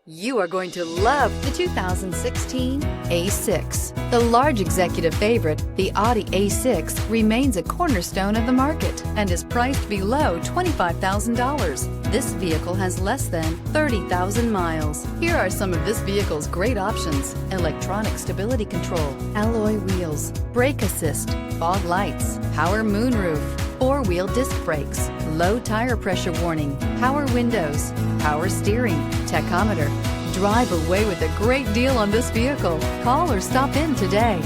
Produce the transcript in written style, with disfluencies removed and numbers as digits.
You are going to love the 2016 A6. The large executive favorite, the Audi A6, remains a cornerstone of the market and is priced below $25,000. This vehicle has less than 30,000 miles. Here are some of this vehicle's great options: electronic stability control, alloy wheels, brake assist, fog lights, power moonroof, four-wheel disc brakes, low tire pressure warning, power windows, power steering, tachometer. Drive away with a great deal on this vehicle. Call or stop in today.